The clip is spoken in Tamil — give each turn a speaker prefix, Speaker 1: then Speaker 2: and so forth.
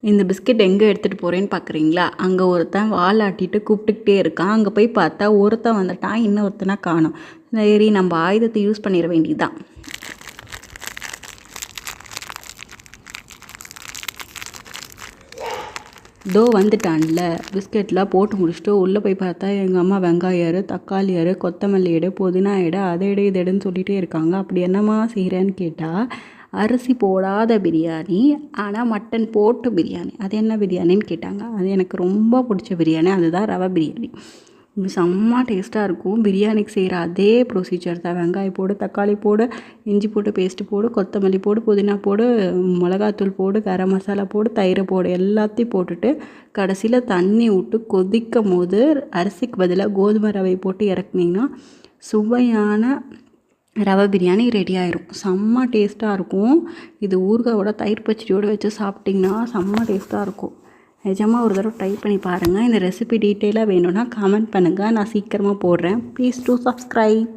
Speaker 1: இந்த பிஸ்கெட் எங்கே எடுத்துகிட்டு போகிறேன்னு பார்க்குறீங்களா? அங்கே ஒருத்தன் வால் ஆட்டிட்டு கூப்பிட்டுக்கிட்டே இருக்கான். அங்கே போய் பார்த்தா ஒருத்தன் வந்துட்டான், இன்னொருத்தனை காணோம். சரி நம்ம ஆயுதத்தை யூஸ் பண்ணிட வேண்டியதுதான். தோ வந்துட்டான்ல. பிஸ்கெட்லாம் போட்டு முடிச்சுட்டு உள்ளே போய் பார்த்தா எங்கள் அம்மா வெங்காயம் எடு, தக்காளி எடு, கொத்தமல்லி எடு, புதினா எடு, அதை எடு இதை எடுன்னு சொல்லிகிட்டே இருக்காங்க. அப்படி என்னம்மா செய்கிறேன்னு கேட்டால், அரிசி போடாத பிரியாணி, ஆனால் மட்டன் போட்டு பிரியாணி. அது என்ன பிரியாணின்னு கேட்டாங்க. அது எனக்கு ரொம்ப பிடிச்ச பிரியாணி, அதுதான் ரவை பிரியாணி. இது செம்ம டேஸ்ட்டாக இருக்கும். பிரியாணிக்கு செய்கிற அதே ப்ரொசீஜர் தான். வெங்காயம் போடு, தக்காளி போடு, இஞ்சி போட்டு பேஸ்ட்டு போடு, கொத்தமல்லி போடு, புதினா போடு, மிளகாத்தூள் போடு, கரம் மசாலா போடு, தயிரை போடு, எல்லாத்தையும் போட்டுட்டு கடைசியில் தண்ணி விட்டு கொதிக்கும் போது அரிசிக்கு பதிலாக கோதுமை ரவை போட்டு இறக்குனீங்கன்னா சுவையான ரவை பிரியாணி ரெடி ஆயிரும். செம்ம டேஸ்ட்டாக இருக்கும். இது ஊறுகாயோட தயிர் பச்சடியோடு வச்சு சாப்பிட்டிங்கன்னா செம்ம டேஸ்ட்டாக இருக்கும். நிஜமாக ஒரு தடவை ட்ரை பண்ணி பாருங்கள். இந்த ரெசிபி டீட்டெயிலாக வேணும்னா கமெண்ட் பண்ணுங்கள், நான் சீக்கிரமாக போடுறேன். Please do subscribe.